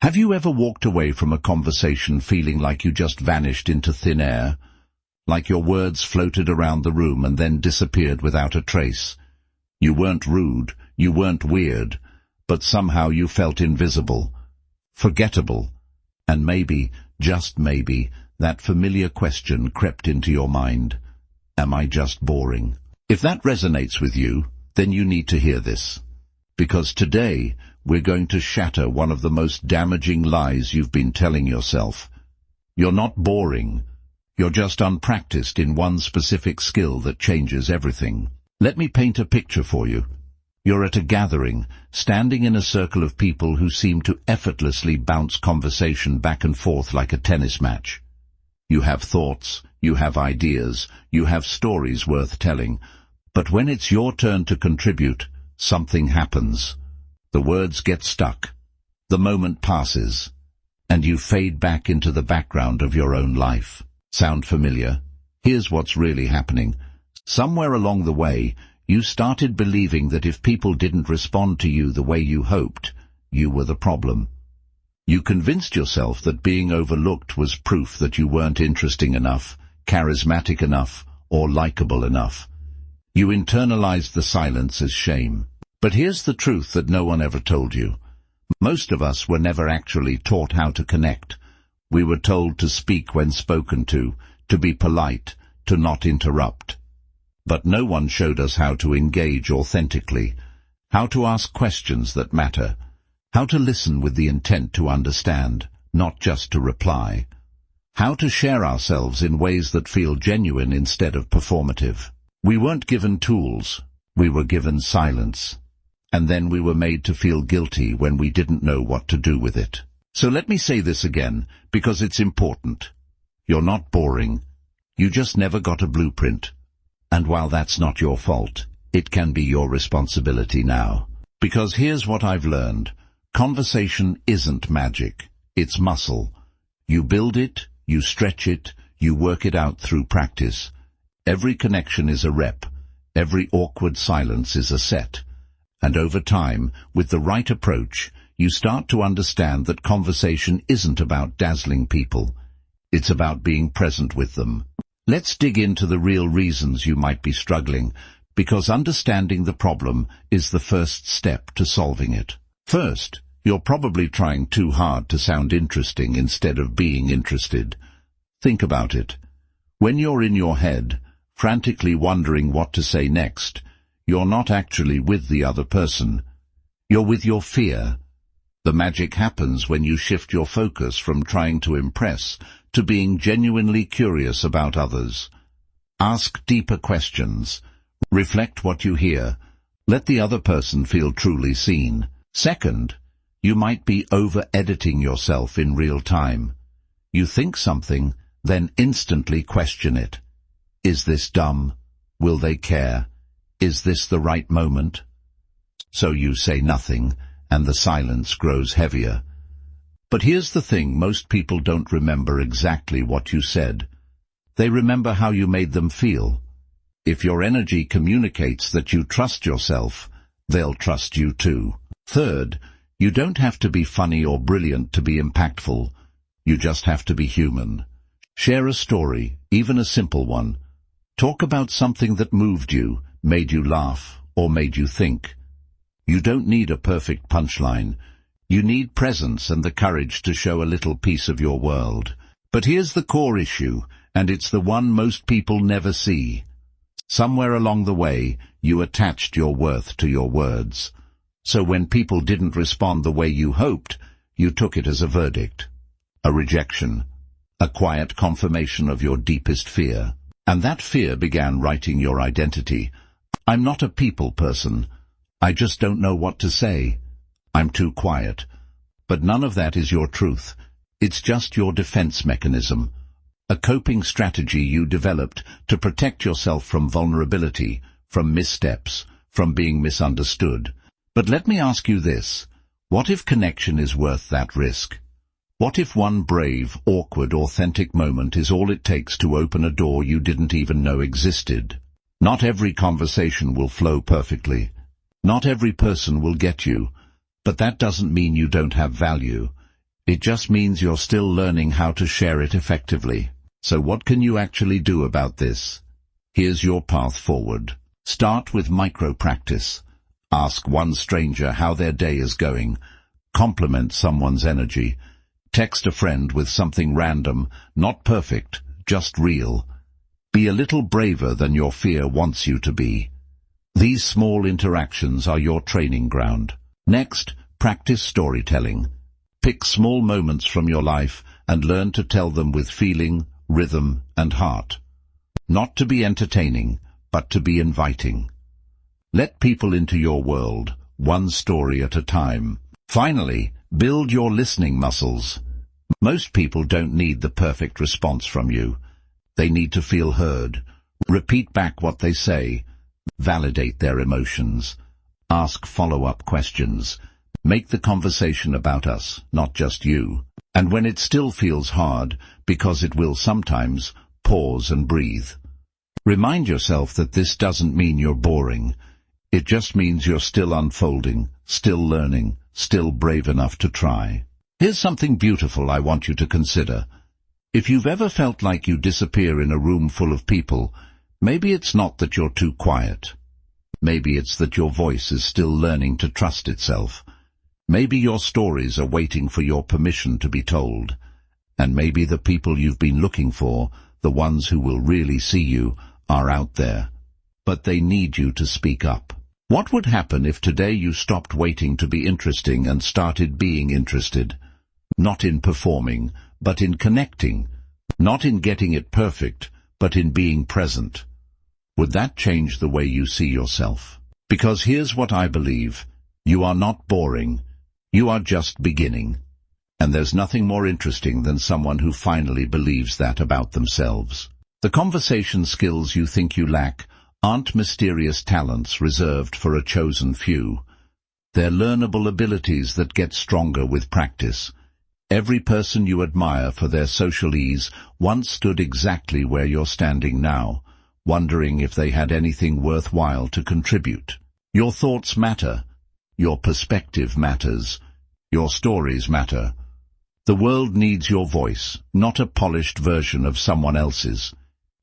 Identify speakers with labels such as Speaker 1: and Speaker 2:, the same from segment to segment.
Speaker 1: Have you ever walked away from a conversation feeling like you just vanished into thin air? Like your words floated around the room and then disappeared without a trace? You weren't rude, you weren't weird, but somehow you felt invisible, forgettable, and maybe, just maybe, that familiar question crept into your mind. Am I just boring? If that resonates with you, then you need to hear this. Because today, we're going to shatter one of the most damaging lies you've been telling yourself. You're not boring. You're just unpracticed in one specific skill that changes everything. Let me paint a picture for you. You're at a gathering, standing in a circle of people who seem to effortlessly bounce conversation back and forth like a tennis match. You have thoughts, you have ideas, you have stories worth telling, but when it's your turn to contribute, something happens. The words get stuck, the moment passes, and you fade back into the background of your own life. Sound familiar? Here's what's really happening. Somewhere along the way, you started believing that if people didn't respond to you the way you hoped, you were the problem. You convinced yourself that being overlooked was proof that you weren't interesting enough, charismatic enough, or likable enough. You internalized the silence as shame. But here's the truth that no one ever told you. Most of us were never actually taught how to connect. We were told to speak when spoken to be polite, to not interrupt. But no one showed us how to engage authentically, how to ask questions that matter, how to listen with the intent to understand, not just to reply, how to share ourselves in ways that feel genuine instead of performative. We weren't given tools, we were given silence. And then we were made to feel guilty when we didn't know what to do with it. So let me say this again, because it's important. You're not boring. You just never got a blueprint. And while that's not your fault, it can be your responsibility now. Because here's what I've learned. Conversation isn't magic. It's muscle. You build it, you stretch it, you work it out through practice. Every connection is a rep. Every awkward silence is a set. And over time, with the right approach, you start to understand that conversation isn't about dazzling people. It's about being present with them. Let's dig into the real reasons you might be struggling, because understanding the problem is the first step to solving it. First, you're probably trying too hard to sound interesting instead of being interested. Think about it. When you're in your head, frantically wondering what to say next, you're not actually with the other person. You're with your fear. The magic happens when you shift your focus from trying to impress to being genuinely curious about others. Ask deeper questions. Reflect what you hear. Let the other person feel truly seen. Second, you might be over-editing yourself in real time. You think something, then instantly question it. Is this dumb? Will they care? Is this the right moment? So you say nothing, and the silence grows heavier. But here's the thing, most people don't remember exactly what you said. They remember how you made them feel. If your energy communicates that you trust yourself, they'll trust you too. Third, you don't have to be funny or brilliant to be impactful. You just have to be human. Share a story, even a simple one. Talk about something that moved you, made you laugh, or made you think. You don't need a perfect punchline. You need presence and the courage to show a little piece of your world. But here's the core issue, and it's the one most people never see. Somewhere along the way, you attached your worth to your words. So when people didn't respond the way you hoped, you took it as a verdict, a rejection, a quiet confirmation of your deepest fear. And that fear began writing your identity. I'm not a people person. I just don't know what to say. I'm too quiet. But none of that is your truth. It's just your defense mechanism, a coping strategy you developed to protect yourself from vulnerability, from missteps, from being misunderstood. But let me ask you this. What if connection is worth that risk? What if one brave, awkward, authentic moment is all it takes to open a door you didn't even know existed? Not every conversation will flow perfectly. Not every person will get you. But that doesn't mean you don't have value. It just means you're still learning how to share it effectively. So what can you actually do about this? Here's your path forward. Start with micro-practice. Ask one stranger how their day is going. Compliment someone's energy. Text a friend with something random, not perfect, just real. Be a little braver than your fear wants you to be. These small interactions are your training ground. Next, practice storytelling. Pick small moments from your life and learn to tell them with feeling, rhythm, and heart. Not to be entertaining, but to be inviting. Let people into your world, one story at a time. Finally, build your listening muscles. Most people don't need the perfect response from you. They need to feel heard. Repeat back what they say. Validate their emotions. Ask follow-up questions. Make the conversation about us, not just you. And when it still feels hard, because it will sometimes, pause and breathe. Remind yourself that this doesn't mean you're boring. It just means you're still unfolding, still learning, still brave enough to try. Here's something beautiful I want you to consider. If you've ever felt like you disappear in a room full of people, maybe it's not that you're too quiet. Maybe it's that your voice is still learning to trust itself. Maybe your stories are waiting for your permission to be told. And maybe the people you've been looking for, the ones who will really see you, are out there. But they need you to speak up. What would happen if today you stopped waiting to be interesting and started being interested? Not in performing, but in connecting. Not in getting it perfect, but in being present. Would that change the way you see yourself? Because here's what I believe. You are not boring. You are just beginning. And there's nothing more interesting than someone who finally believes that about themselves. The conversation skills you think you lack aren't mysterious talents reserved for a chosen few. They're learnable abilities that get stronger with practice. Every person you admire for their social ease once stood exactly where you're standing now, wondering if they had anything worthwhile to contribute. Your thoughts matter. Your perspective matters. Your stories matter. The world needs your voice, not a polished version of someone else's.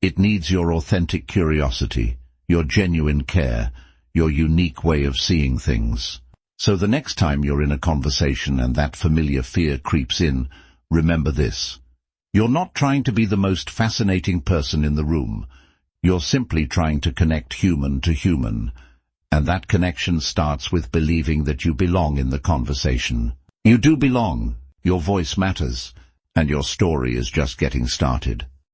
Speaker 1: It needs your authentic curiosity, your genuine care, your unique way of seeing things. So the next time you're in a conversation and that familiar fear creeps in, remember this. You're not trying to be the most fascinating person in the room. You're simply trying to connect human to human. And that connection starts with believing that you belong in the conversation. You do belong. Your voice matters. And your story is just getting started.